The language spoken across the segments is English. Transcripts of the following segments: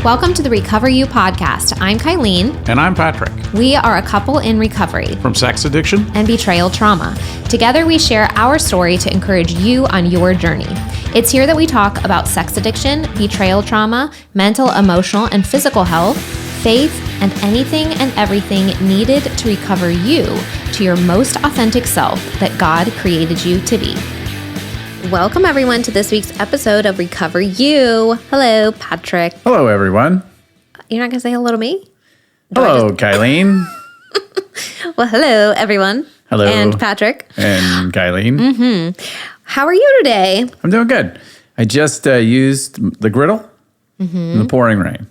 Welcome to the Recover You podcast. I'm Kylene. And I'm Patrick. We are a couple in recovery From sex addiction and betrayal trauma. Together, we share our story to encourage you on your journey. It's here that we talk about sex addiction, betrayal trauma, mental, emotional, and physical health, faith, and anything and everything needed to recover you to your most authentic self that God created you to be. Welcome, everyone, to this week's episode of Recover You. Hello, Patrick. Hello, everyone. You're not going to say hello to me? Hello, Kylene. Well, hello, everyone. Hello. And Patrick. And Kylene. Mm-hmm. How are you today? I'm doing good. I just used the griddle in the pouring rain.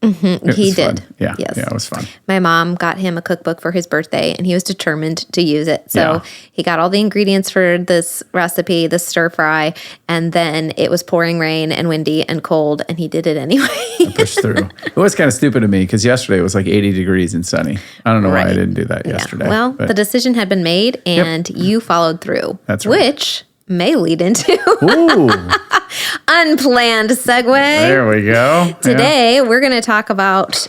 Mm-hmm. He did. Fun. Yeah. Yes. Yeah, it was fun. My mom got him a cookbook for his birthday, and he was determined to use it. So Yeah. he got all the ingredients for this recipe, this stir fry, and then it was pouring rain and windy and cold, and he did it anyway. I pushed through. It was kind of stupid of me because yesterday it was like 80 degrees and sunny. I don't know why I didn't do that yesterday. Well, the decision had been made, and you followed through. That's right. Which may lead into Ooh, unplanned segue. there we go. Today, we're going to talk about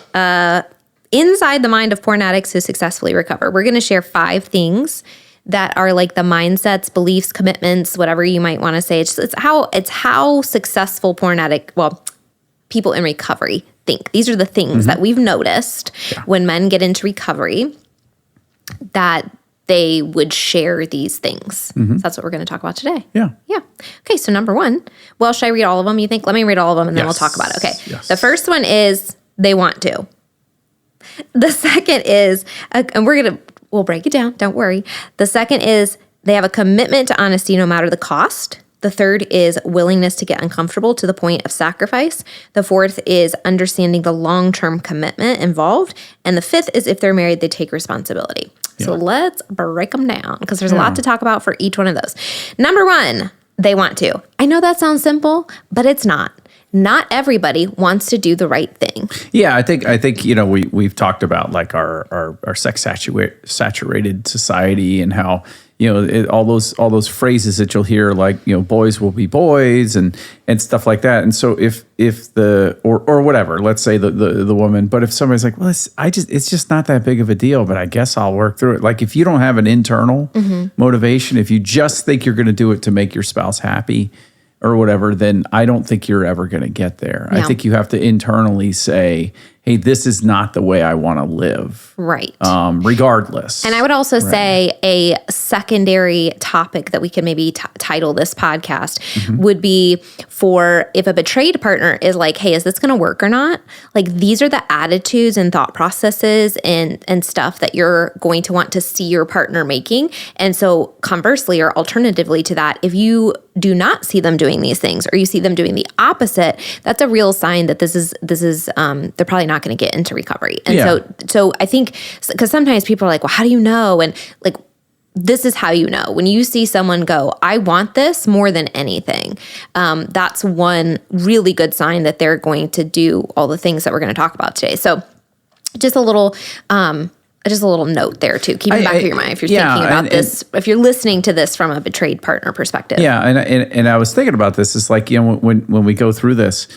inside the mind of porn addicts who successfully recover. We're going to share 5 things that are like the mindsets, beliefs, commitments, whatever you might want to say. It's how successful people in recovery think. These are the things that we've noticed when men get into recovery that they would share these things. So that's what we're going to talk about today. Yeah. Yeah. Okay, so number 1. Well, should I read all of them, you think? Let me read all of them and then we'll talk about it. Okay. Yes. The first one is they want to. The second is, and we'll break it down. Don't worry. The second is they have a commitment to honesty no matter the cost. The third is willingness to get uncomfortable to the point of sacrifice. The fourth is understanding the long-term commitment involved. And the fifth is if they're married, they take responsibility. So let's break them down because there's a lot to talk about for each one of those. Number 1, they want to. I know that sounds simple, but it's not. Not everybody wants to do the right thing. Yeah, I think we've talked about like our sex saturated society and how all those phrases that you'll hear like boys will be boys and stuff like that. And so if the or whatever, let's say the woman, but if somebody's like, well, it's just not that big of a deal, but I guess I'll work through it. Like if you don't have an internal motivation, if you just think you're going to do it to make your spouse happy or whatever, then I don't think you're ever going to get there. No. I think you have to internally say, hey, this is not the way I want to live. Right. Regardless. And I would also say a secondary topic that we could maybe title this podcast would be for if a betrayed partner is like, hey, is this going to work or not? Like these are the attitudes and thought processes and stuff that you're going to want to see your partner making. And so conversely or alternatively to that, if you do not see them doing these things or you see them doing the opposite, that's a real sign that this is they're probably not going to get into recovery. And so I think because sometimes people are like, well, how do you know? And like, this is how you know. When you see someone go, I want this more than anything, that's one really good sign that they're going to do all the things that we're going to talk about today. So just a little note there too. Keep in the back of your mind if you're thinking about this, if you're listening to this from a betrayed partner perspective. Yeah, and I was thinking about this. It's like when we go through this,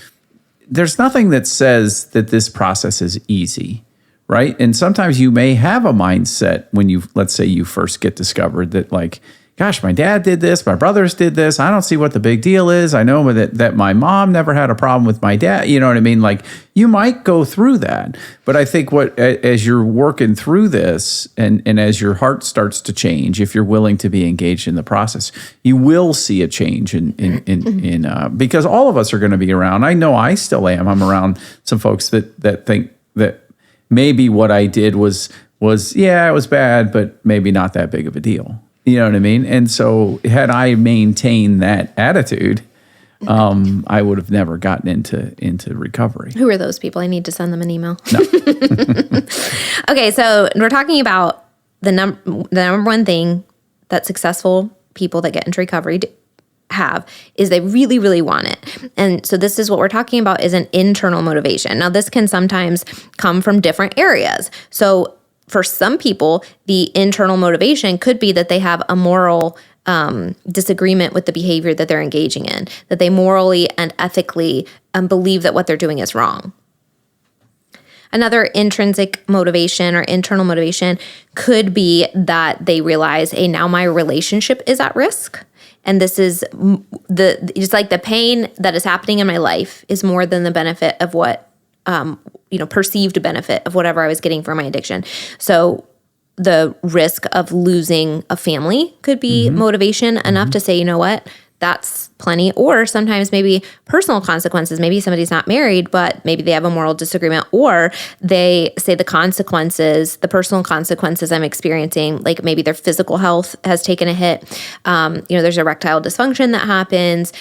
there's nothing that says that this process is easy, right? And sometimes you may have a mindset when let's say you first get discovered that like, gosh, my dad did this, my brothers did this. I don't see what the big deal is. I know that my mom never had a problem with my dad. You know what I mean? Like you might go through that. But I think as you're working through this and as your heart starts to change, if you're willing to be engaged in the process, you will see a change in because all of us are going to be around. I know I still am. I'm around some folks that think that maybe what I did was it was bad, but maybe not that big of a deal. You know what I mean? And so had I maintained that attitude, I would have never gotten into recovery. Who are those people? I need to send them an email. No. Okay, so we're talking about the number one thing that successful people that get into recovery have is they really, really want it. And so this is what we're talking about is an internal motivation. Now, this can sometimes come from different areas. So for some people, the internal motivation could be that they have a moral disagreement with the behavior that they're engaging in, that they morally and ethically believe that what they're doing is wrong. Another intrinsic motivation or internal motivation could be that they realize, hey, now my relationship is at risk. And this is just like the pain that is happening in my life is more than the benefit of what, perceived benefit of whatever I was getting from my addiction. So the risk of losing a family could be motivation enough to say, you know what, that's plenty. Or sometimes maybe personal consequences. Maybe somebody's not married, but maybe they have a moral disagreement, or they say the personal consequences I'm experiencing, like maybe their physical health has taken a hit. There's erectile dysfunction that happens.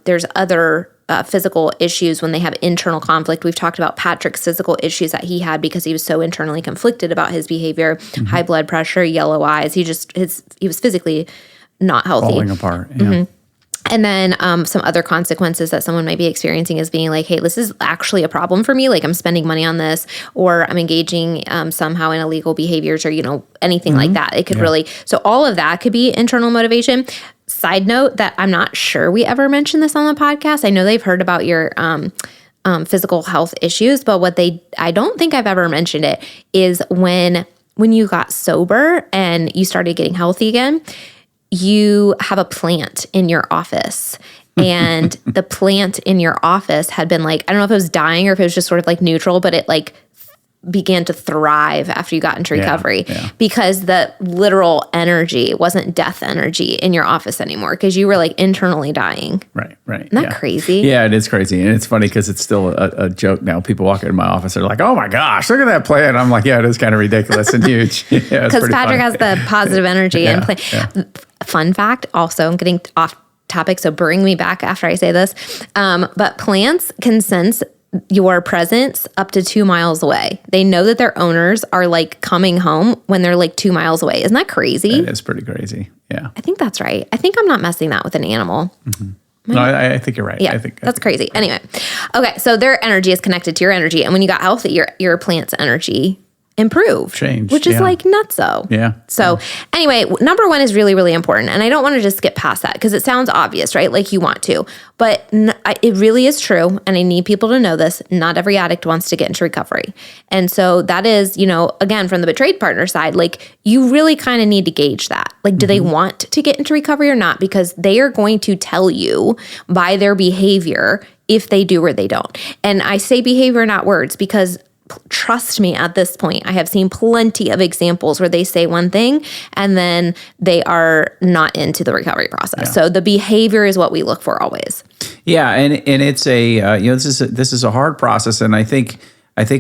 There's other physical issues when they have internal conflict. We've talked about Patrick's physical issues that he had because he was so internally conflicted about his behavior, high blood pressure, yellow eyes. He was physically not healthy. Falling apart. Yeah. And then some other consequences that someone might be experiencing is being like, hey, this is actually a problem for me. Like I'm spending money on this, or I'm engaging somehow in illegal behaviors, or, anything like that. It could really, so all of that could be internal motivation. Side note that I'm not sure we ever mentioned this on the podcast. I know they've heard about your physical health issues, but I don't think I've ever mentioned it, is when you got sober and you started getting healthy again, you have a plant in your office. And the plant in your office had been like, I don't know if it was dying or if it was just sort of like neutral, but it like began to thrive after you got into recovery because the literal energy wasn't death energy in your office anymore because you were like internally dying. Right. Isn't that crazy? Yeah, it is crazy. And it's funny because it's still a joke now. People walk into my office, they're like, oh my gosh, look at that plant. I'm like, yeah, it is kind of ridiculous and huge. Because Patrick has the positive energy and fun fact, also, I'm getting off topic, so bring me back after I say this. But plants can sense your presence up to 2 miles away. They know that their owners are like coming home when they're like 2 miles away. Isn't that crazy? That is pretty crazy. Yeah. I think that's right. I think I'm not messing that with an animal. No, I think you're right. Yeah, that's crazy. Anyway, okay, so their energy is connected to your energy, and when you got healthy, your plant's energy improved, changed, which is like nutso. Yeah. So anyway, number one is really, really important. And I don't want to just skip past that because it sounds obvious, right? Like you want to, but it really is true. And I need people to know this. Not every addict wants to get into recovery. And so that is, again, from the betrayed partner side, like you really kind of need to gauge that. Like, do they want to get into recovery or not? Because they are going to tell you by their behavior if they do or they don't. And I say behavior, not words, because trust me, at this point, I have seen plenty of examples where they say one thing and then they are not into the recovery process. Yeah. So the behavior is what we look for always. Yeah, and it's this is a hard process, and I think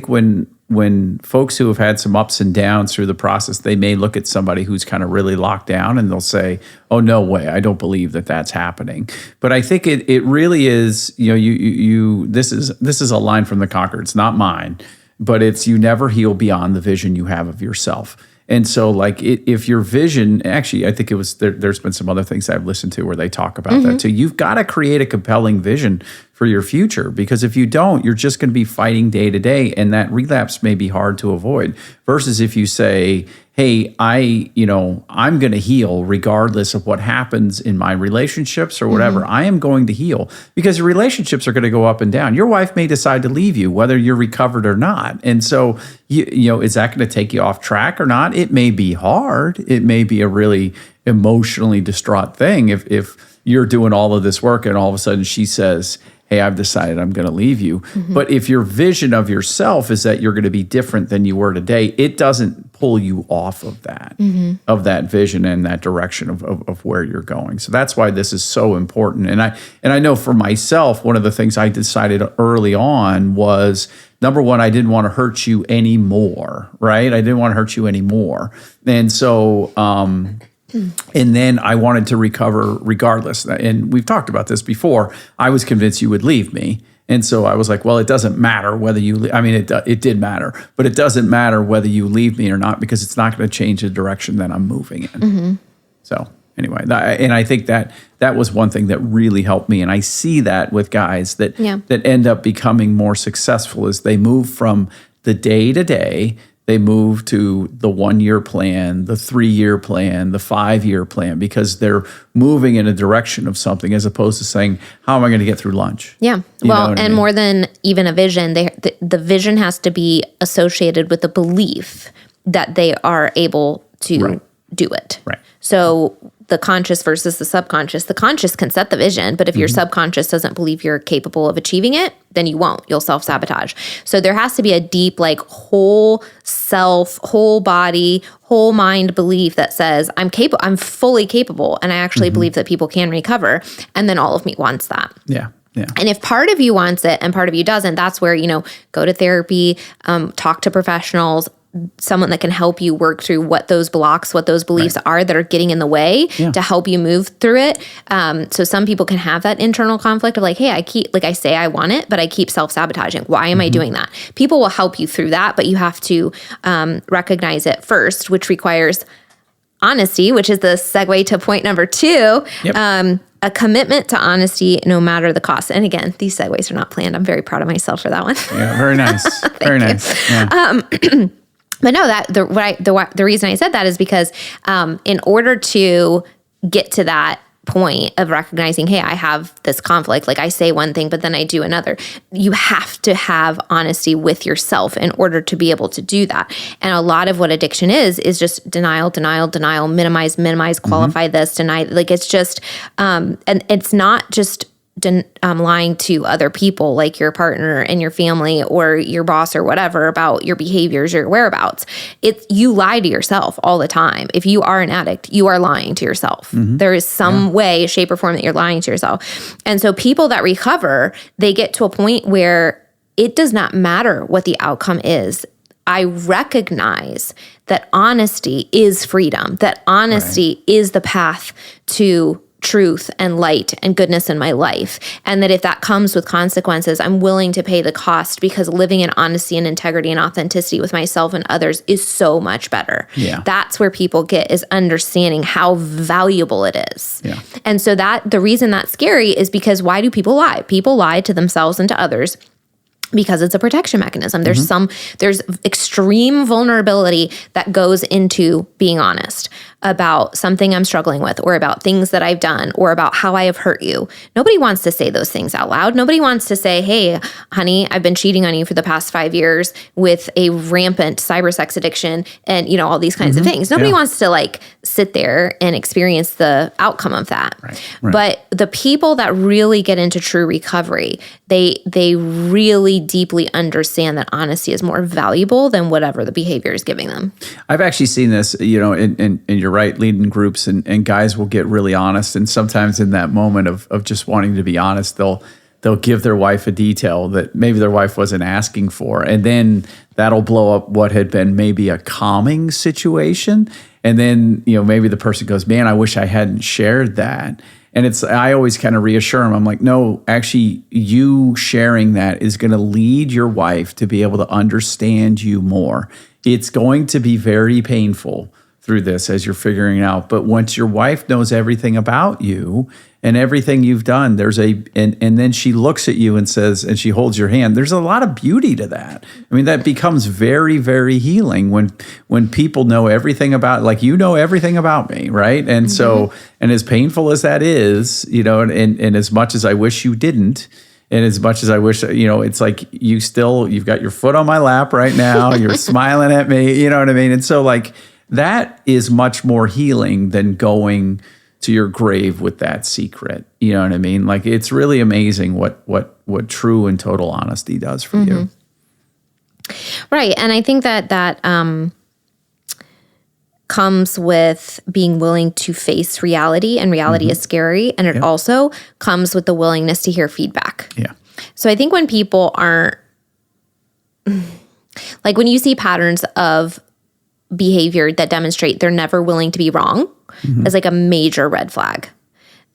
when folks who have had some ups and downs through the process, they may look at somebody who's kind of really locked down and they'll say, "Oh, no way, I don't believe that that's happening." But I think it really is. This is a line from The Conqueror. It's not mine. But it's you never heal beyond the vision you have of yourself. And so like if your vision, actually, I think it was, there's been some other things I've listened to where they talk about that too. You've got to create a compelling vision for your future, because if you don't, you're just going to be fighting day to day, and that relapse may be hard to avoid. Versus if you say, hey, I'm going to heal regardless of what happens in my relationships or whatever. I am going to heal, because your relationships are going to go up and down. Your wife may decide to leave you, whether you're recovered or not. And so, is that going to take you off track or not? It may be hard. It may be a really emotionally distraught thing if you're doing all of this work and all of a sudden she says, hey, I've decided I'm going to leave you. But if your vision of yourself is that you're going to be different than you were today, it doesn't pull you off of that vision and that direction of where you're going. So that's why this is so important. And I know for myself, one of the things I decided early on was, number one, I didn't want to hurt you anymore, right? I didn't want to hurt you anymore. And so, and then I wanted to recover regardless. And we've talked about this before. I was convinced you would leave me. And so I was like, well, it doesn't matter whether you leave. I mean, it did matter, but it doesn't matter whether you leave me or not, because it's not going to change the direction that I'm moving in. So anyway, and I think that was one thing that really helped me. And I see that with guys that end up becoming more successful as they move from the day to day. they move to the 1-year plan, the 3-year plan, the 5-year plan, because they're moving in a direction of something as opposed to saying, how am I going to get through lunch? Yeah. Well, and more than even a vision, the vision has to be associated with the belief that they are able to do it. Right. So the conscious versus the conscious can set the vision, but if your subconscious doesn't believe you're capable of achieving it, then you won't. You'll self-sabotage. So there has to be a deep, like, whole self, whole body, whole mind belief that says, I'm fully capable, and I actually believe that people can recover. And then all of me wants that. Yeah. Yeah. And if part of you wants it and part of you doesn't, that's where, go to therapy, talk to professionals, someone that can help you work through what those blocks, what those beliefs are that are getting in the way to help you move through it. So some people can have that internal conflict of like, hey, I say I want it, but I keep self-sabotaging. Why am I doing that? People will help you through that, but you have to recognize it first, which requires honesty, which is the segue to point number 2. Yep. A commitment to honesty, no matter the cost. And again, these segues are not planned. I'm very proud of myself for that one. Yeah, very nice. Very nice. Yeah. But no, the reason I said that is because in order to get to that point of recognizing, hey, I have this conflict, like I say one thing, but then I do another, you have to have honesty with yourself in order to be able to do that. And a lot of what addiction is just denial, minimize, qualify this, deny, like it's just, and it's not just lying to other people like your partner and your family or your boss or whatever about your behaviors, your whereabouts. You lie to yourself all the time. If you are an addict, you are lying to yourself. There is some way, shape, or form that you're lying to yourself. And so people that recover, they get to a point where it does not matter what the outcome is. I recognize that honesty is freedom, that honesty is the path to truth and light and goodness in my life. And that if that comes with consequences, I'm willing to pay the cost, because living in honesty and integrity and authenticity with myself and others is so much better. Yeah. That's where people get, is understanding how valuable it is. Yeah. And so the reason that's scary is because why do people lie? People lie to themselves and to others because it's a protection mechanism. There's extreme vulnerability that goes into being honest about something I'm struggling with, or about things that I've done, or about how I have hurt you. Nobody wants to say those things out loud. Nobody wants to say, hey, honey, I've been cheating on you for the past 5 years with a rampant cyber sex addiction and, all these kinds of things. Nobody wants to like sit there and experience the outcome of that. Right. But the people that really get into true recovery, they really deeply understand that honesty is more valuable than whatever the behavior is giving them. I've actually seen this, and you're right, leading groups and guys will get really honest. And sometimes in that moment of just wanting to be honest, they'll give their wife a detail that maybe their wife wasn't asking for. And then that'll blow up what had been maybe a calming situation. And then, maybe the person goes, man, I wish I hadn't shared that. And I always kind of reassure them. I'm like, no, actually, you sharing that is going to lead your wife to be able to understand you more. It's going to be very painful through this as you're figuring it out. But once your wife knows everything about you and everything you've done, and then she looks at you and says, and she holds your hand, there's a lot of beauty to that. I mean, that becomes very, very healing when people know everything about, like, everything about me, right? And so, and as painful as that is, and as much as I wish you didn't, and as much as I wish, it's like you've got your foot on my lap right now, you're smiling at me, you know what I mean? And so like, that is much more healing than going to your grave with that secret. You know what I mean? Like, it's really amazing what true and total honesty does for you. Right. And I think that comes with being willing to face reality, and reality is scary. And it also comes with the willingness to hear feedback. Yeah. So I think when people aren't, like when you see patterns of behavior that demonstrate they're never willing to be wrong, is like a major red flag.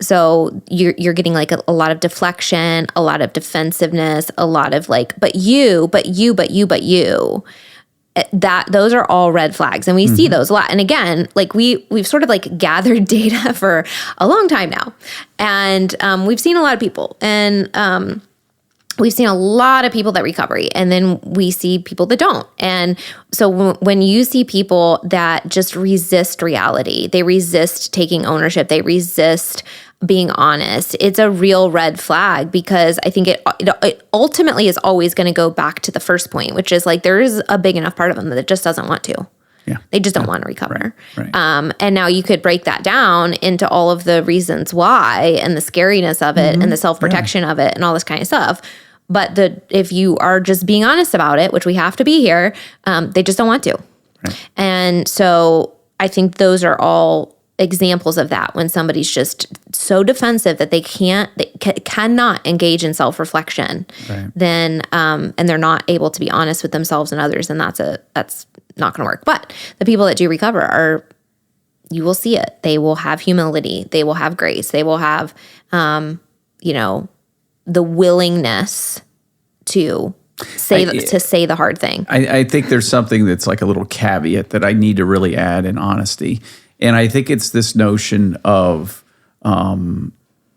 So you're getting like a lot of deflection, a lot of defensiveness, a lot of like, but you. That those are all red flags, and we see those a lot. And again, like we've sort of like gathered data for a long time now, and we've seen a lot of people, and we've seen a lot of people that recover, and then we see people that don't. And so when you see people that just resist reality, they resist taking ownership, they resist being honest, it's a real red flag, because I think it ultimately is always going to go back to the first point, which is like there is a big enough part of them that just doesn't want to. Yeah. They just don't want to recover. Right. And now you could break that down into all of the reasons why, and the scariness of it, and the self-protection of it, and all this kind of stuff. But if you are just being honest about it, which we have to be here, they just don't want to. Right. And so I think those are all examples of that, when somebody's just so defensive that they cannot engage in self-reflection, then and they're not able to be honest with themselves and others, and that's not going to work. But the people that do recover you will see it. They will have humility. They will have grace. They will have, the willingness to say the hard thing. I think there's something that's like a little caveat that I need to really add in honesty. And I think it's this notion of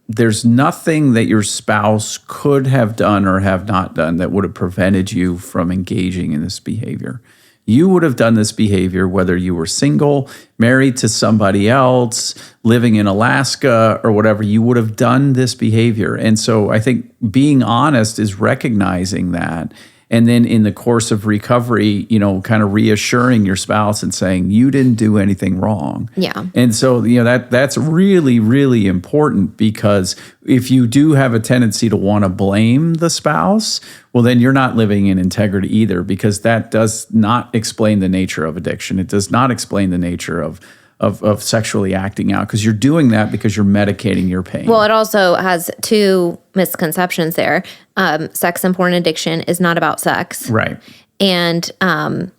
there's nothing that your spouse could have done or have not done that would have prevented you from engaging in this behavior. You would have done this behavior whether you were single, married to somebody else, living in Alaska or whatever. You would have done this behavior. And so I think being honest is recognizing that. And then in the course of recovery, kind of reassuring your spouse and saying, you didn't do anything wrong. Yeah. And so, that's really, really important, because if you do have a tendency to want to blame the spouse, well, then you're not living in integrity either, because that does not explain the nature of addiction. It does not explain the nature of sexually acting out, because you're doing that because you're medicating your pain. Well, it also has two misconceptions there. Sex and porn addiction is not about sex. Right. And I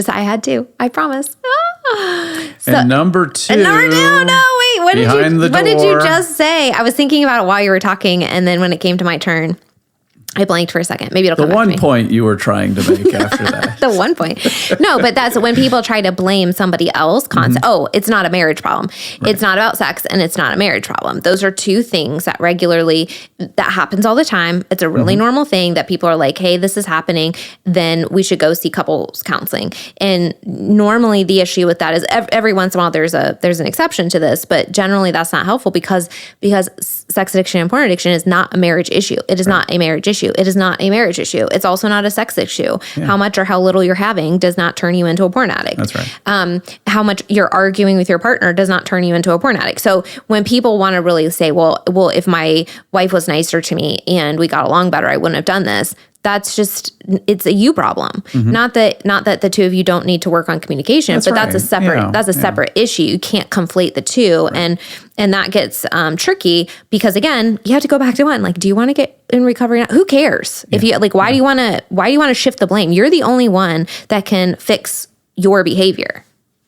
had to, I promise. And number two. No, wait. What did you just say? I was thinking about it while you were talking, and then when it came to my turn, I blanked for a second. Maybe it'll come back to me. The one point you were trying to make after that. The one point. No, but that's when people try to blame somebody else. Oh, it's not a marriage problem. Right. It's not about sex, and it's not a marriage problem. Those are two things that that happens all the time. It's a really normal thing that people are like, hey, this is happening. Then we should go see couples counseling. And normally the issue with that is every once in a while there's an exception to this, but generally that's not helpful, because sex addiction and porn addiction is not a marriage issue. It is not a marriage issue. It is not a marriage issue. It's also not a sex issue. Yeah. How much or how little you're having does not turn you into a porn addict. That's right. How much you're arguing with your partner does not turn you into a porn addict. So when people want to really say, well, if my wife was nicer to me and we got along better, I wouldn't have done this. That's just, it's a you problem. Not that the two of you don't need to work on communication, but that's a separate issue. You can't conflate the two. Right. And that gets tricky, because again, you have to go back to one. Like, do you want to get in recovery now? Who cares? If you why do you want to shift the blame? You're the only one that can fix your behavior.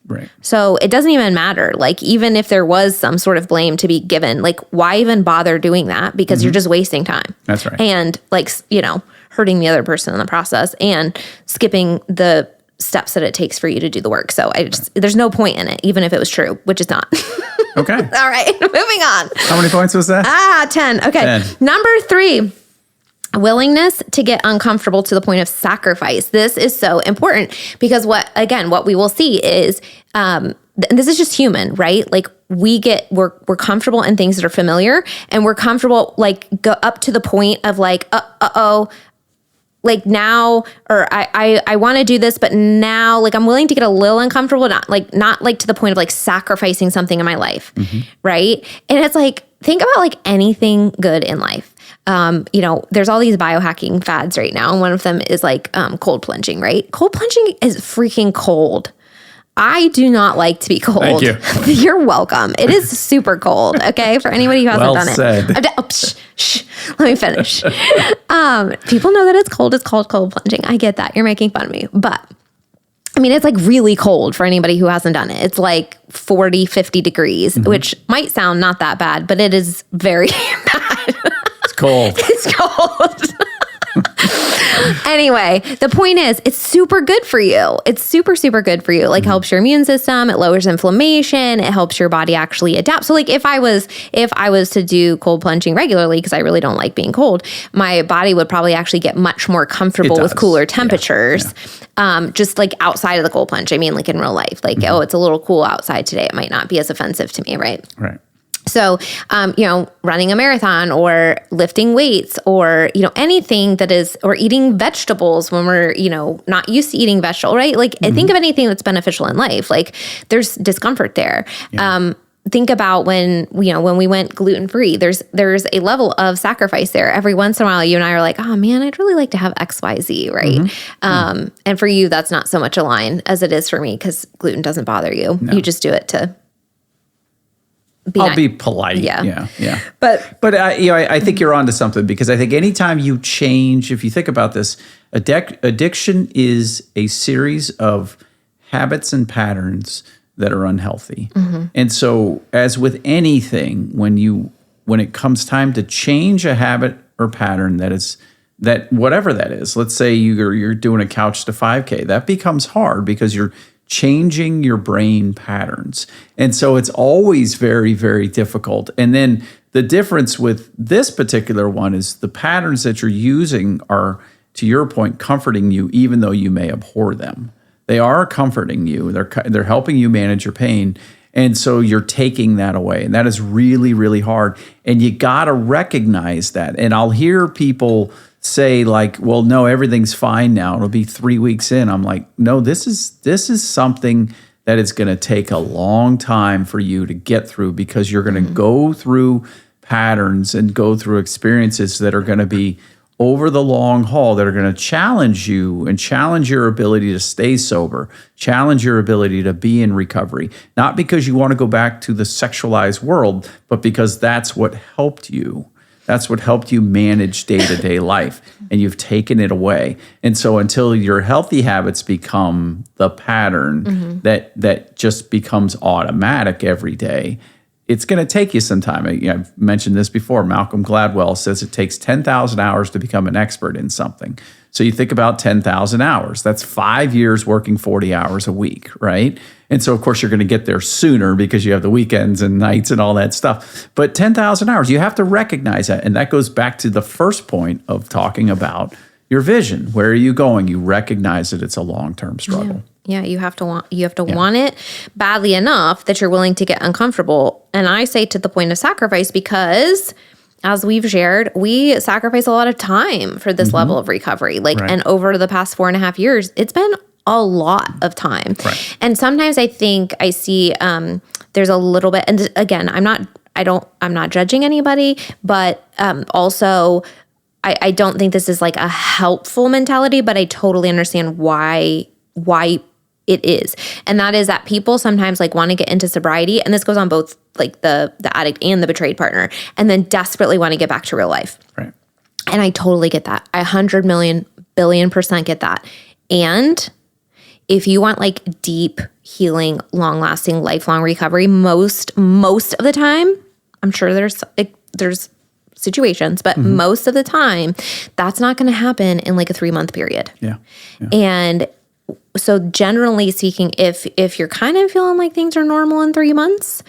Right. So it doesn't even matter. Like, even if there was some sort of blame to be given, like, why even bother doing that? Because you're just wasting time. That's right. And hurting the other person in the process, and skipping the steps that it takes for you to do the work. So there's no point in it, even if it was true, which is not. Okay. All right, moving on. How many points was that? 10. Okay. 10. Number 3, willingness to get uncomfortable to the point of sacrifice. This is so important, because what we will see is, and this is just human, right? Like, we're comfortable in things that are familiar, and we're comfortable, like, go up to the point of like, like now, or I want to do this, but now, like, I'm willing to get a little uncomfortable, not like to the point of like sacrificing something in my life. Right. And it's like, think about like anything good in life. There's all these biohacking fads right now. And one of them is like, cold plunging, right? Cold plunging is freaking cold. I do not like to be cold. Thank you. You're welcome. It is super cold, okay? For anybody who hasn't done it. Let me finish. People know that it's cold. It's called cold plunging. I get that. You're making fun of me. But, I mean, it's like really cold for anybody who hasn't done it. It's like 40, 50 degrees, which might sound not that bad, but it is very bad. It's cold. It's cold. Anyway, the point is, it's super good for you. It's super, super good for you. Like, helps your immune system. It lowers inflammation. It helps your body actually adapt. So like if I was to do cold plunging regularly, because I really don't like being cold, my body would probably actually get much more comfortable with cooler temperatures. Just like outside of the cold plunge. I mean, like in real life, like, oh, it's a little cool outside today. It might not be as offensive to me. Right. Right. So, running a marathon or lifting weights or, anything that is, or eating vegetables when we're, not used to eating vegetable, right? Like think of anything that's beneficial in life. Like there's discomfort there. Yeah. Think about when we went gluten-free, there's a level of sacrifice there. Every once in a while, you and I are like, oh man, I'd really like to have XYZ, right? And for you, that's not so much a line as it is for me, because gluten doesn't bother you. No. You just do it to be polite. Yeah. But I think you're onto something, because I think anytime you change, if you think about this, addiction is a series of habits and patterns that are unhealthy. And so, as with anything, when it comes time to change a habit or pattern that whatever that is, let's say you're doing a couch to 5K, that becomes hard because you're changing your brain patterns. And so it's always very, very difficult. And then the difference with this particular one is the patterns that you're using are, to your point, comforting you, even though you may abhor them. They are comforting you. They're helping you manage your pain. And so you're taking that away. And that is really, really hard. And you got to recognize that. And I'll hear people say like, well, no, everything's fine now. It'll be 3 weeks in. I'm like, no, this is something that is going to take a long time for you to get through, because you're going to go through patterns and go through experiences that are going to be over the long haul, that are going to challenge you and challenge your ability to stay sober, challenge your ability to be in recovery, not because you want to go back to the sexualized world, but because that's what helped you. That's what helped you manage day-to-day life, and you've taken it away. And so until your healthy habits become the pattern that just becomes automatic every day, it's going to take you some time. I've mentioned this before. Malcolm Gladwell says it takes 10,000 hours to become an expert in something. So you think about 10,000 hours. That's 5 years working 40 hours a week, right? And so, of course, you're going to get there sooner because you have the weekends and nights and all that stuff. But 10,000 hours, you have to recognize that. And that goes back to the first point of talking about your vision. Where are you going? You recognize that it's a long-term struggle. Yeah, you have to want it badly enough that you're willing to get uncomfortable. And I say to the point of sacrifice, because as we've shared, we sacrifice a lot of time for this level of recovery. And over the past 4.5 years, it's been a lot of time. Right. And sometimes I think I see there's a little bit, and again, I'm not judging anybody, but also I don't think this is like a helpful mentality, but I totally understand why it is. And that is that people sometimes like want to get into sobriety, and this goes on both like the addict and the betrayed partner, and then desperately want to get back to real life. Right. And I totally get that. I 100 million billion % get that. And if you want like deep healing, long-lasting, lifelong recovery, most of the time, I'm sure there's situations, but most of the time, that's not going to happen in like a 3-month period. Yeah. And so generally speaking, if you're kind of feeling like things are normal in 3 months,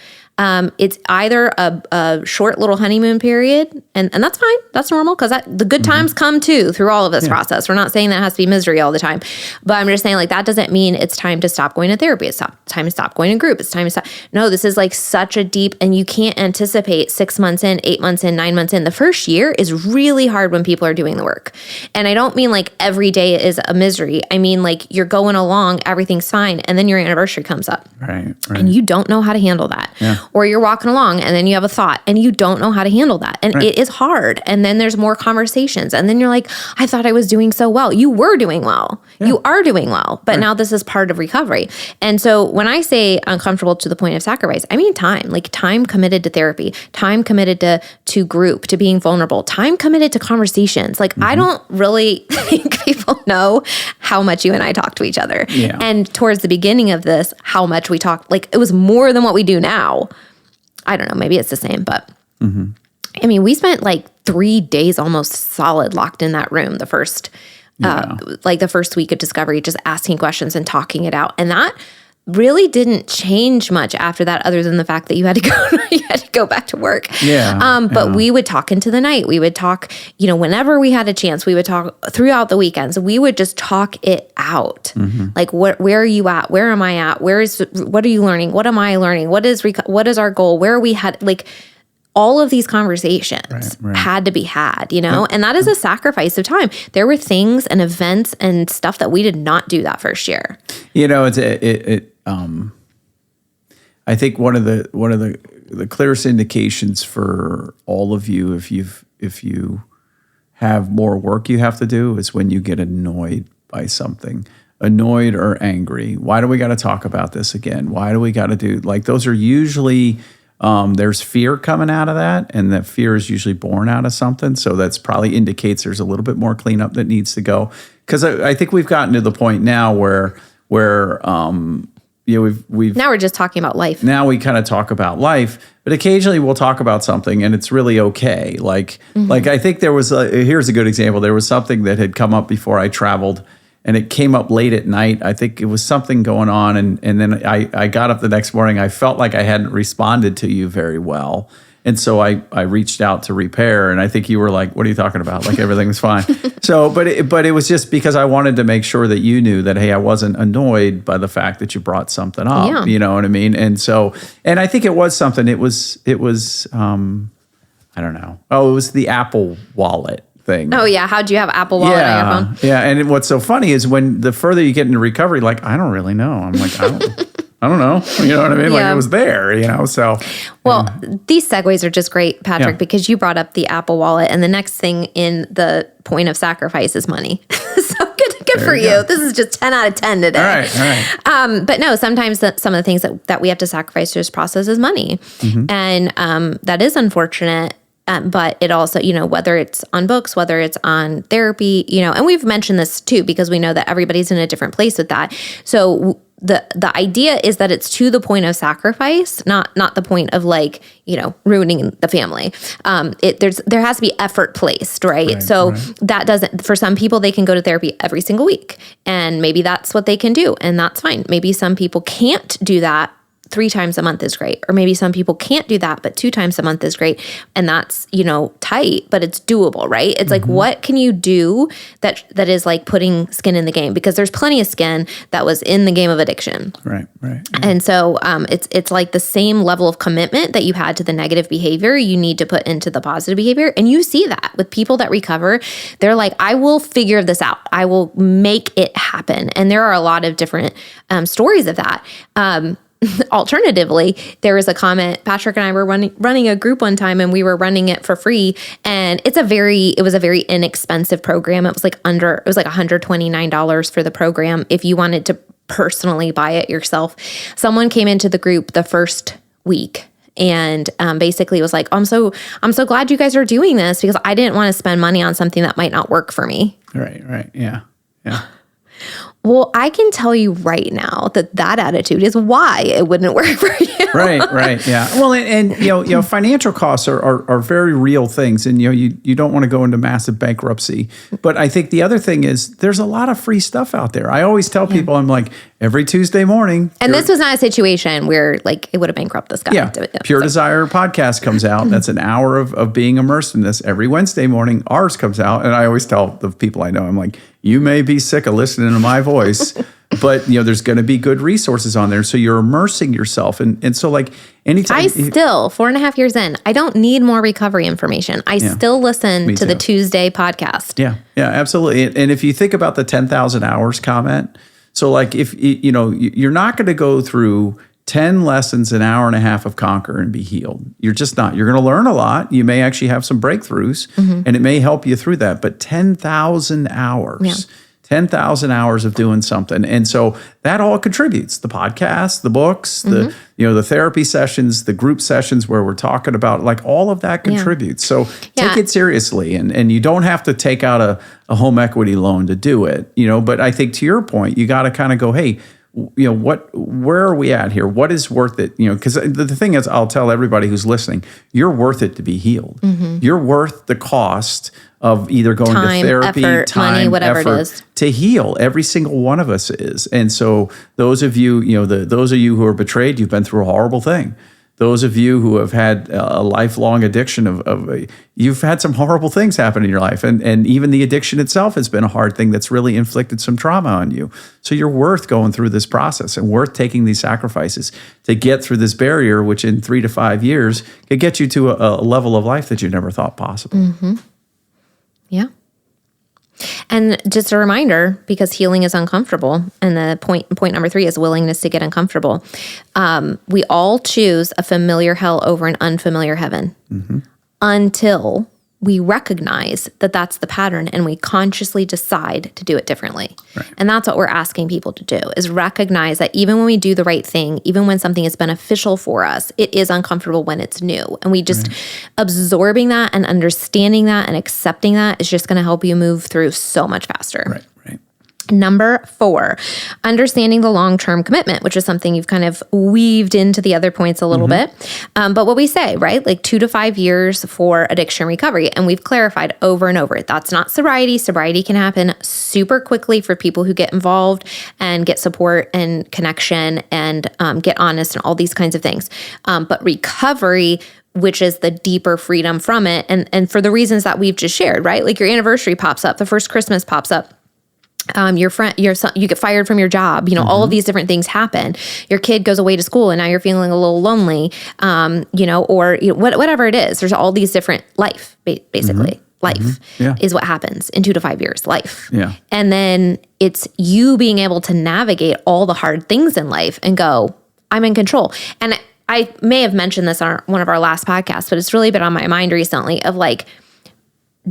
it's either a short little honeymoon period, and that's fine. That's normal, because the good times come too through all of this process. We're not saying that has to be misery all the time, but I'm just saying like that doesn't mean it's time to stop going to therapy. It's time to stop going to group. It's time to stop. No, this is like such a deep, and you can't anticipate 6 months in, 8 months in, 9 months in. The first year is really hard when people are doing the work. And I don't mean like every day is a misery. I mean like you're going along, everything's fine, and then your anniversary comes up. Right. And you don't know how to handle that. Yeah. Or you're walking along and then you have a thought and you don't know how to handle that. And it is hard. And then there's more conversations. And then you're like, I thought I was doing so well. You were doing well. Yeah. You are doing well. But now this is part of recovery. And so when I say uncomfortable to the point of sacrifice, I mean time. Like time committed to therapy, time committed to group, to being vulnerable, time committed to conversations. Like I don't really think people know how much you and I talk to each other. Yeah. And towards the beginning of this, how much we talked, like it was more than what we do now. I don't know, maybe it's the same, but I mean, we spent like 3 days almost solid locked in that room the first like the first week of discovery, just asking questions and talking it out. And that really didn't change much after that, other than the fact that you had to go back to work. But we would talk into the night. We would talk, whenever we had a chance, we would talk throughout the weekends. We would just talk it out. Like, where are you at? Where am I at? What are you learning? What am I learning? What is our goal? Where are we had, like, all of these conversations had to be had, and that is a sacrifice of time. There were things and events and stuff that we did not do that first year. I think one of the clearest indications for all of you, if you have more work you have to do, is when you get annoyed by something, annoyed or angry. Why do we got to talk about this again? Why do we got to do, like, those are usually, there's fear coming out of that, and that fear is usually born out of something. So that's probably indicates there's a little bit more cleanup that needs to go. Because I think we've gotten to the point now where we've now we're just talking about life. Now we kind of talk about life, but occasionally we'll talk about something and it's really okay. Like I think there was here's a good example. There was something that had come up before I traveled, and it came up late at night. I think it was something going on, and then I got up the next morning. I felt like I hadn't responded to you very well. And so I reached out to repair, and I think you were like, "What are you talking about? Like, everything was fine." So, but it was just because I wanted to make sure that you knew that, hey, I wasn't annoyed by the fact that you brought something up. Yeah. You know what I mean? And so, and I think it was something. It was I don't know. Oh, it was the Apple Wallet thing. Oh yeah, how'd you have Apple Wallet on your phone? Yeah, and what's so funny is when the further you get into recovery, like, I don't really know. I'm like, I don't know. You know what I mean? Like, it was there, so. Well, these segues are just great, Patrick, because you brought up the Apple Wallet, and the next thing in the point of sacrifice is money. So good for you. This is just 10 out of 10 today. All right. But no, sometimes some of the things that we have to sacrifice to this process is money. And that is unfortunate. But it also, whether it's on books, whether it's on therapy, and we've mentioned this too, because we know that everybody's in a different place with that. So the idea is that it's to the point of sacrifice, not the point of, like, ruining the family. There has to be effort placed, right? So that doesn't, for some people, they can go to therapy every single week, and maybe that's what they can do, and that's fine. Maybe some people can't do that. 3 times a month is great. Or maybe some people can't do that, but 2 times a month is great. And that's, tight, but it's doable, right? It's like, what can you do that is like putting skin in the game? Because there's plenty of skin that was in the game of addiction. Right. Yeah. And so it's like the same level of commitment that you had to the negative behavior, you need to put into the positive behavior. And you see that with people that recover. They're like, I will figure this out. I will make it happen. And there are a lot of different stories of that. Alternatively, there was a comment. Patrick and I were running a group one time, and we were running it for free. And it was a very inexpensive program. It was like $129 for the program if you wanted to personally buy it yourself. Someone came into the group the first week and basically was like, I'm so glad you guys are doing this, because I didn't want to spend money on something that might not work for me. Right. Yeah. Well, I can tell you right now that attitude is why it wouldn't work for you. Right. Yeah. Well, and financial costs are very real things, and you don't want to go into massive bankruptcy. But I think the other thing is there's a lot of free stuff out there. I always tell people, I'm like, every Tuesday morning. And this was not a situation where, like, it would have bankrupted this guy. Yeah. Pure Desire podcast comes out. That's an hour of being immersed in this. Every Wednesday morning, ours comes out. And I always tell the people I know, I'm like, you may be sick of listening to my voice, but there's going to be good resources on there. So you're immersing yourself. And so, like, anytime. I still, 4.5 years in, I don't need more recovery information. I still listen to the Tuesday podcast. Yeah, absolutely. And if you think about the 10,000 hours comment, so, like, if you're not going to go through 10 lessons, an hour and a half of Conquer and be healed. You're just not. You're going to learn a lot. You may actually have some breakthroughs, and it may help you through that. But 10,000 hours, 10,000 hours of doing something. And so that all contributes. The podcast, the books, the therapy sessions, the group sessions where we're talking about, like, all of that contributes. So take it seriously. And you don't have to take out a home equity loan to do it, but I think, to your point, you got to kind of go, hey, where are we at here? What is worth it? Because the thing is, I'll tell everybody who's listening, you're worth it to be healed. You're worth the cost of either going Time, to therapy, effort, money, whatever it effort is. to heal. Every single one of us is. And so those of you, those of you who are betrayed, you've been through a horrible thing. Those of you who have had a lifelong addiction you've had some horrible things happen in your life. And even the addiction itself has been a hard thing that's really inflicted some trauma on you. So you're worth going through this process and worth taking these sacrifices to get through this barrier, which in 3 to 5 years could get you to a level of life that you never thought possible. Mm-hmm. Yeah. And just a reminder, because healing is uncomfortable, and the point number 3 is willingness to get uncomfortable. We all choose a familiar hell over an unfamiliar heaven until we recognize that that's the pattern and we consciously decide to do it differently. Right. And that's what we're asking people to do, is recognize that even when we do the right thing, even when something is beneficial for us, it is uncomfortable when it's new. And we just absorbing that and understanding that and accepting that is just going to help you move through so much faster. Right. Number 4, understanding the long-term commitment, which is something you've kind of weaved into the other points a little bit. But what we say, right? Like 2 to 5 years for addiction recovery. And we've clarified over and over, that's not sobriety. Sobriety can happen super quickly for people who get involved and get support and connection and get honest and all these kinds of things. But recovery, which is the deeper freedom from it. And for the reasons that we've just shared, right? Like your anniversary pops up, the first Christmas pops up. Your friend, your son, you get fired from your job. All of these different things happen. Your kid goes away to school, and now you're feeling a little lonely. Or whatever it is. There's all these different life, basically. Life is what happens in 2 to 5 years. Life, and then it's you being able to navigate all the hard things in life and go, I'm in control. And I may have mentioned this on one of our last podcasts, but it's really been on my mind recently. Of like,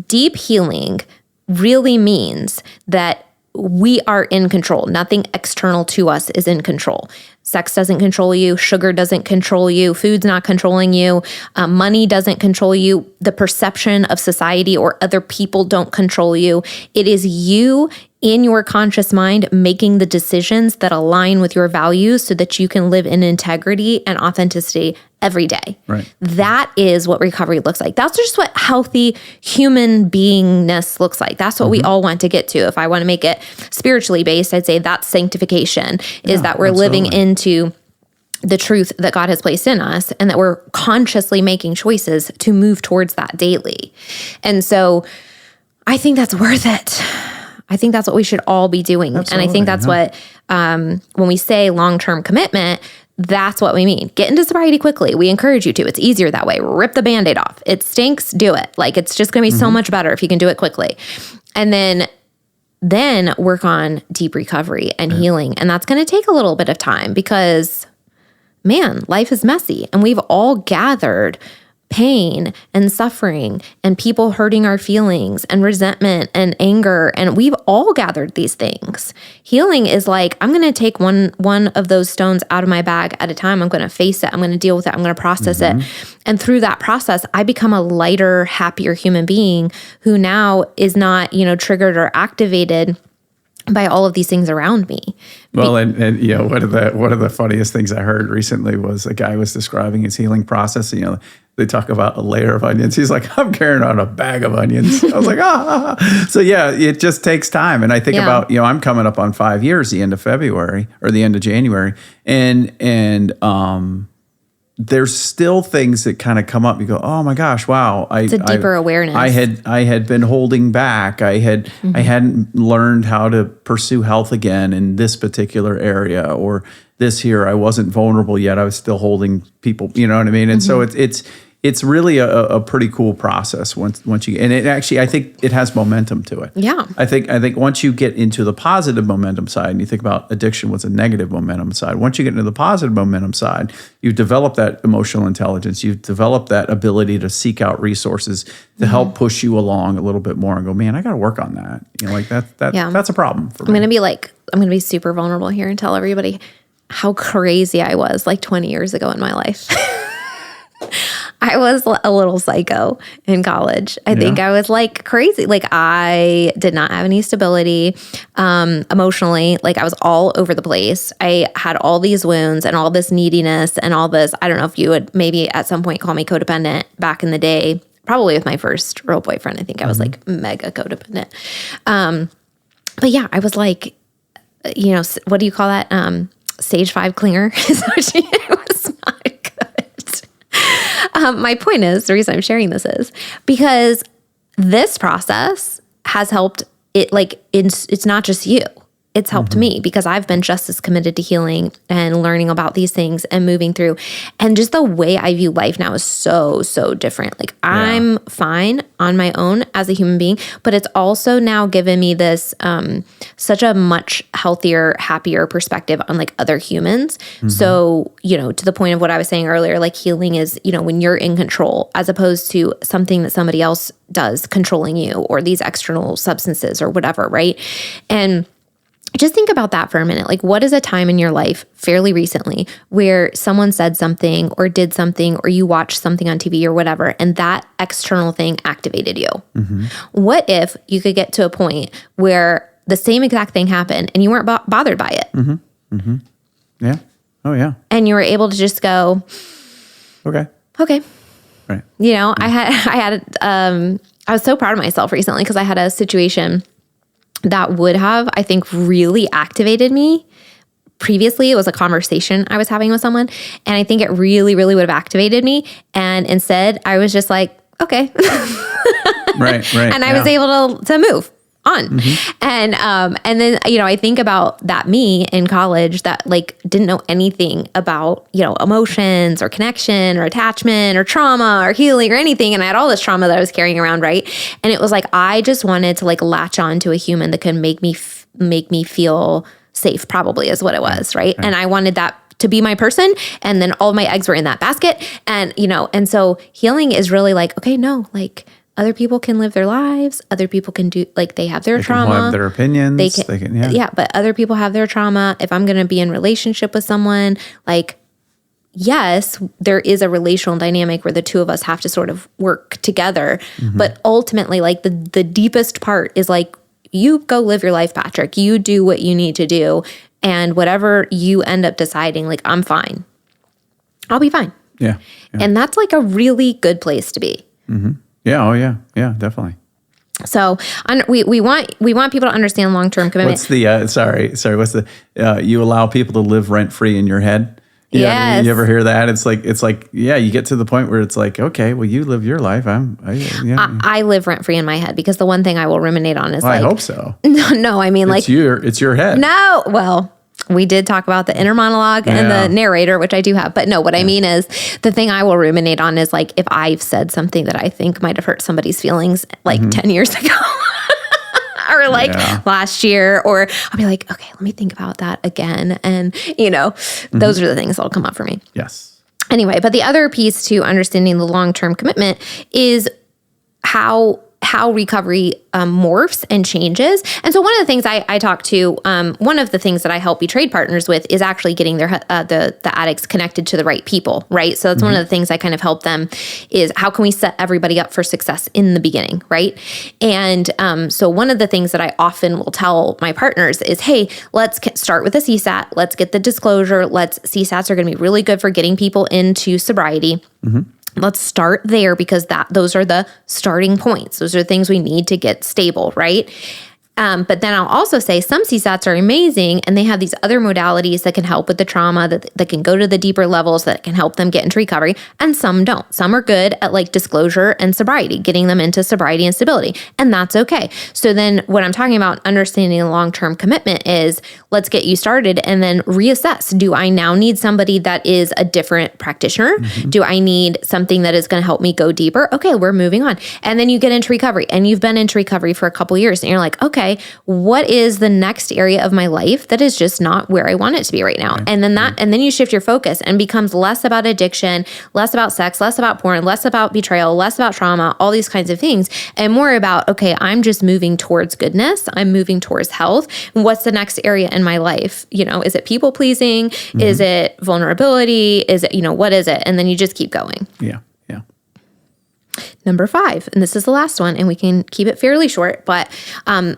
deep healing really means that we are in control. Nothing external to us is in control. Sex doesn't control you. Sugar doesn't control you. Food's not controlling you. Money doesn't control you. The perception of society or other people don't control you. It is you in your conscious mind making the decisions that align with your values so that you can live in integrity and authenticity every day. Right. That is what recovery looks like. That's just what healthy human beingness looks like. That's what we all want to get to. If I want to make it spiritually based, I'd say that's sanctification, is that we're living into the truth that God has placed in us and that we're consciously making choices to move towards that daily. And so I think that's worth it. I think that's what we should all be doing. Absolutely, and I think that's what, when we say long-term commitment, that's what we mean. Get into sobriety quickly. We encourage you to. It's easier that way. Rip the Band-Aid off. It stinks. Do it. Like, it's just going to be so much better if you can do it quickly. And then work on deep recovery and healing. And that's going to take a little bit of time because, man, life is messy. And we've all gathered pain and suffering and people hurting our feelings and resentment and anger. And we've all gathered these things. Healing is like, I'm going to take one of those stones out of my bag at a time. I'm going to face it. I'm going to deal with it. I'm going to process it. And through that process, I become a lighter, happier human being who now is not, triggered or activated by all of these things around me. Well, and one of the funniest things I heard recently was a guy was describing his healing process. They talk about a layer of onions. He's like, I'm carrying on a bag of onions. I was like, So yeah, it just takes time. And I think about, I'm coming up on 5 years, the end of February or the end of January. And there's still things that kind of come up. You go, oh my gosh, wow. It's a deeper awareness. I had been holding back. I hadn't learned how to pursue health again in this particular area, or this here. I wasn't vulnerable yet. I was still holding people, you know what I mean? And so it's really a pretty cool process once you, and it actually, I think it has momentum to it. Yeah. I think once you get into the positive momentum side, and you think about addiction was a negative momentum side. Once you get into the positive momentum side, you develop that emotional intelligence. You develop that ability to seek out resources to help push you along a little bit more and go, man, I got to work on that. That's a problem for me. I'm going to be super vulnerable here and tell everybody how crazy I was like 20 years ago in my life. I was a little psycho in college. I think I was like crazy. Like, I did not have any stability emotionally. Like, I was all over the place. I had all these wounds and all this neediness and all this. I don't know if you would maybe at some point call me codependent back in the day. probably with my first real boyfriend. I think I was like mega codependent. But yeah, I was like, what do you call that? Stage 5 clinger. It was not good. My point is, the reason I'm sharing this is because this process has helped it. Like, it's not just you. It's helped me because I've been just as committed to healing and learning about these things and moving through. And just the way I view life now is so, so different. Like I'm fine on my own as a human being, but it's also now given me this such a much healthier, happier perspective on like other humans. So, to the point of what I was saying earlier, like healing is, when you're in control as opposed to something that somebody else does controlling you or these external substances or whatever, right? And just think about that for a minute. Like, what is a time in your life fairly recently where someone said something or did something or you watched something on TV or whatever, and that external thing activated you? What if you could get to a point where the same exact thing happened and you weren't bothered by it? Yeah. Oh, yeah. And you were able to just go, Okay. Right. I was so proud of myself recently because I had a situation that would have, I think, really activated me. Previously, it was a conversation I was having with someone, and I think it really, really would have activated me. And instead, I was just like, okay. Right. And I was able to move on. And then, I think about that me in college that like didn't know anything about, emotions or connection or attachment or trauma or healing or anything. And I had all this trauma that I was carrying around. Right. And it was like, I just wanted to like latch on to a human that could make me feel safe, probably is what it was. Right. And I wanted that to be my person. And then all my eggs were in that basket. And, and so healing is really like, okay, no, like, other people can live their lives. Other people can do, like, they have their trauma. They have their opinions. They can, but other people have their trauma. If I'm going to be in relationship with someone, like, yes, there is a relational dynamic where the two of us have to sort of work together. But ultimately, like, the deepest part is, like, you go live your life, Patrick. You do what you need to do. And whatever you end up deciding, like, I'm fine. I'll be fine. Yeah. And that's, like, a really good place to be. Yeah. Oh, yeah. Yeah, definitely. So we want people to understand long-term commitment. What's the What's the you allow people to live rent-free in your head? Yes. You ever hear that? It's like you get to the point where it's like, okay, well, you live your life. I live rent-free in my head because the one thing I will ruminate on is I hope so. No, I mean, it's your head. No, well, we did talk about the inner monologue and the narrator, which I do have. But no, what I mean is the thing I will ruminate on is like if I've said something that I think might have hurt somebody's feelings like 10 years ago or like last year, or I'll be like, okay, let me think about that again. And, those are the things that'll come up for me. Yes. Anyway, but the other piece to understanding the long-term commitment is how recovery morphs and changes. And so one of the things I talk to, one of the things that I help trade partners with is actually getting their the addicts connected to the right people, right? So that's one of the things I kind of help them is how can we set everybody up for success in the beginning, right? And so one of the things that I often will tell my partners is, hey, let's start with a CSAT. Let's get the disclosure. CSATs are going to be really good for getting people into sobriety. Let's start there because those are the starting points. Those are things we need to get stable, right? But then I'll also say some CSATs are amazing and they have these other modalities that can help with the trauma, that can go to the deeper levels, that can help them get into recovery, and some don't. Some are good at like disclosure and sobriety, getting them into sobriety and stability, and that's okay. So then what I'm talking about understanding a long-term commitment is let's get you started and then reassess. Do I now need somebody that is a different practitioner? Do I need something that is going to help me go deeper? Okay, we're moving on. And then you get into recovery and you've been into recovery for a couple years and you're like, okay, what is the next area of my life that is just not where I want it to be right now? And then you shift your focus and becomes less about addiction, less about sex, less about porn, less about betrayal, less about trauma, all these kinds of things, and more about, okay, I'm just moving towards goodness. I'm moving towards health. What's the next area in my life? Is it people pleasing? Is it vulnerability? Is it, what is it? And then you just keep going. Yeah. Number 5, and this is the last one, and we can keep it fairly short, but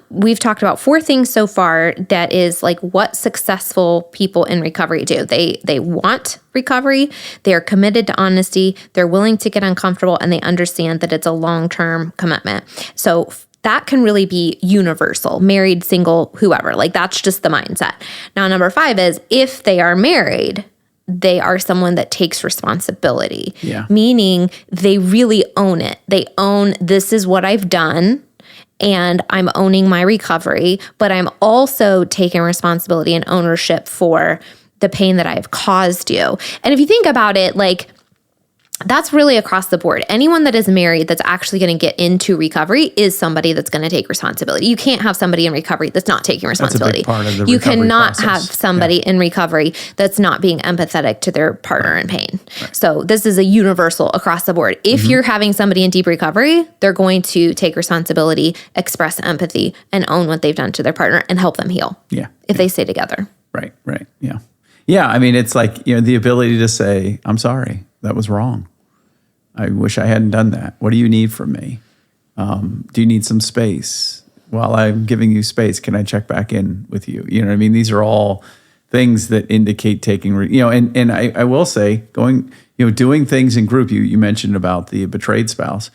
we've talked about 4 things so far that is like what successful people in recovery do. They want recovery, they are committed to honesty, they're willing to get uncomfortable, and they understand that it's a long-term commitment. So that can really be universal, married, single, whoever. Like that's just the mindset. Now, number 5 is if they are married, they are someone that takes responsibility, meaning they really own it. They own, this is what I've done, and I'm owning my recovery, but I'm also taking responsibility and ownership for the pain that I've caused you. And if you think about it, like, that's really across the board. Anyone that is married that's actually going to get into recovery is somebody that's going to take responsibility. You can't have somebody in recovery that's not taking responsibility. That's a big part of the you recovery cannot process. have somebody in recovery that's not being empathetic to their partner in pain. So this is a universal across the board. If you're having somebody in deep recovery, they're going to take responsibility, express empathy, and own what they've done to their partner and help them heal. If they stay together. Right. Yeah. I mean, it's like, the ability to say, I'm sorry, that was wrong. I wish I hadn't done that. What do you need from me? Do you need some space? While I'm giving you space, can I check back in with you? You know what I mean? These are all things that indicate taking, and I will say doing things in group, you mentioned about the betrayed spouse.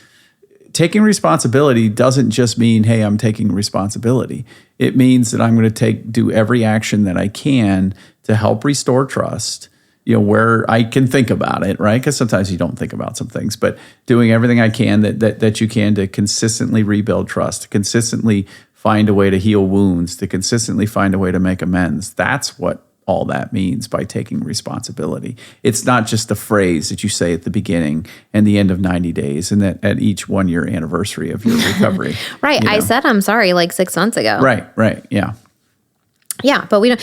Taking responsibility doesn't just mean, hey, I'm taking responsibility. It means that I'm going to do every action that I can to help restore trust, where I can think about it, right? Because sometimes you don't think about some things, but doing everything I can that you can to consistently rebuild trust, to consistently find a way to heal wounds, to consistently find a way to make amends. That's what all that means by taking responsibility. It's not just a phrase that you say at the beginning and the end of 90 days and that at each 1-year anniversary of your recovery. Right. I said I'm sorry like 6 months ago. Right. Yeah. Yeah, but we don't.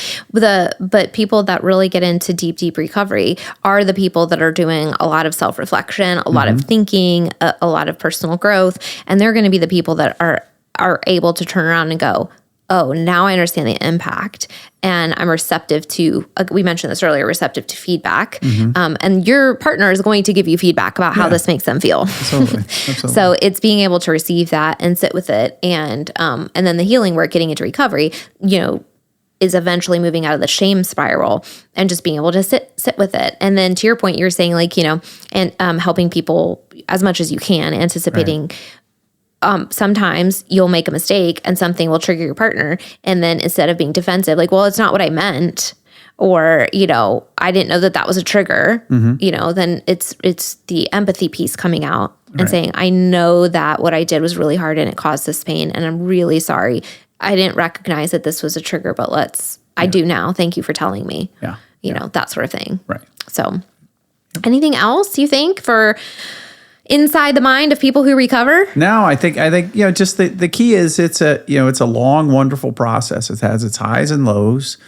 But people that really get into deep recovery are the people that are doing a lot of self-reflection, a lot of thinking, a lot of personal growth, and they're going to be the people that are able to turn around and go, oh, now I understand the impact, and I'm receptive to. We mentioned this earlier, receptive to feedback, and your partner is going to give you feedback about how this makes them feel. Absolutely. So it's being able to receive that and sit with it, and then the healing work, getting into recovery, is eventually moving out of the shame spiral and just being able to sit with it. And then to your point, you're saying and helping people as much as you can, anticipating sometimes you'll make a mistake and something will trigger your partner. And then instead of being defensive, like, well, it's not what I meant, or, I didn't know that was a trigger, then it's the empathy piece coming out and saying, I know that what I did was really hard and it caused this pain, and I'm really sorry. I didn't recognize that this was a trigger, but I do now. Thank you for telling me. That sort of thing. Right. So anything else you think for inside the mind of people who recover? No, I think just the key is it's a long, wonderful process. It has its highs and lows.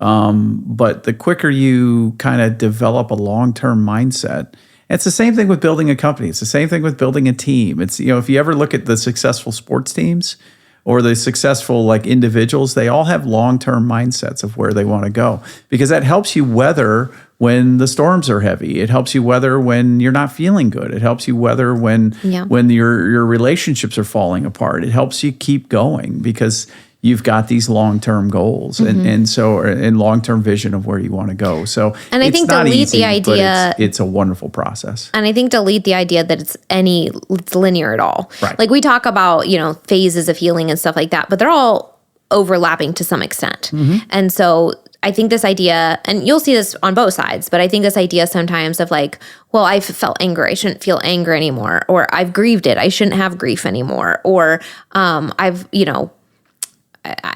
But the quicker you kind of develop a long-term mindset, it's the same thing with building a company. It's the same thing with building a team. It's, if you ever look at the successful sports teams, or the successful individuals, they all have long-term mindsets of where they want to go, because that helps you weather when the storms are heavy. It helps you weather when you're not feeling good. It helps you weather when your relationships are falling apart. It helps you keep going because you've got these long-term goals and long-term vision of where you want to go. So, and I think delete the idea, it's a wonderful process. And I think delete the idea that it's linear at all. Right. Like we talk about, phases of healing and stuff like that, but they're all overlapping to some extent. And so I think this idea, and you'll see this on both sides, but I think this idea sometimes of like, well, I've felt anger, I shouldn't feel anger anymore, or I've grieved it, I shouldn't have grief anymore, or I've,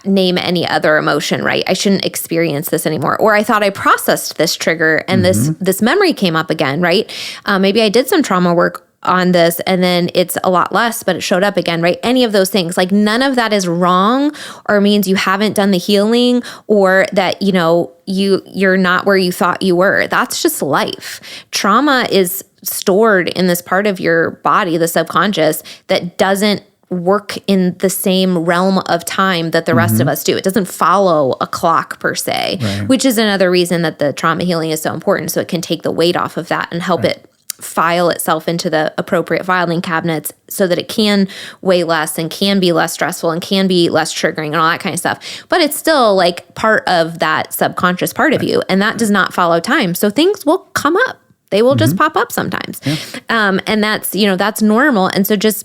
name any other emotion, right? I shouldn't experience this anymore. Or I thought I processed this trigger and this memory came up again, right? Maybe I did some trauma work on this and then it's a lot less, but it showed up again, right? Any of those things, like none of that is wrong or means you haven't done the healing or that, you're not where you thought you were. That's just life. Trauma is stored in this part of your body, the subconscious, that doesn't work in the same realm of time that the rest of us do. It doesn't follow a clock per se, which is another reason that the trauma healing is so important. So it can take the weight off of that and help it file itself into the appropriate filing cabinets so that it can weigh less and can be less stressful and can be less triggering and all that kind of stuff. But it's still like part of that subconscious part of you, and that does not follow time. So things will come up. They will just pop up sometimes. Yeah. And that's, that's normal. And so just,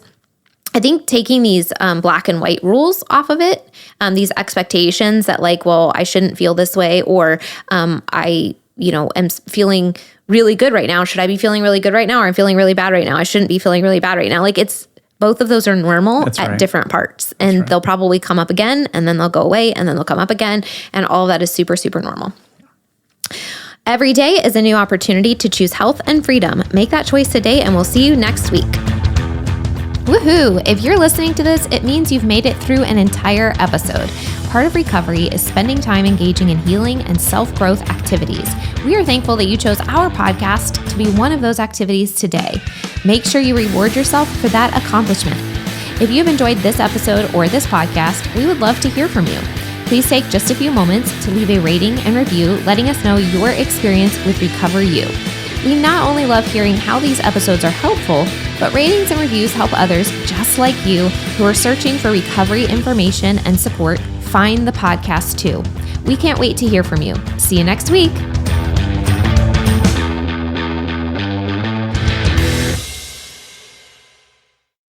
I think taking these black and white rules off of it, these expectations that like, well, I shouldn't feel this way, or I am feeling really good right now. Should I be feeling really good right now? Or I'm feeling really bad right now. I shouldn't be feeling really bad right now. Like both of those are normal at different parts, and they'll probably come up again, and then they'll go away, and then they'll come up again. And all of that is super, super normal. Every day is a new opportunity to choose health and freedom. Make that choice today, and we'll see you next week. Woohoo! If you're listening to this, it means you've made it through an entire episode. Part of recovery is spending time engaging in healing and self-growth activities. We are thankful that you chose our podcast to be one of those activities today. Make sure you reward yourself for that accomplishment. If you've enjoyed this episode or this podcast, we would love to hear from you. Please take just a few moments to leave a rating and review, letting us know your experience with Recover You. We not only love hearing how these episodes are helpful, but ratings and reviews help others just like you who are searching for recovery information and support find the podcast too. We can't wait to hear from you. See you next week.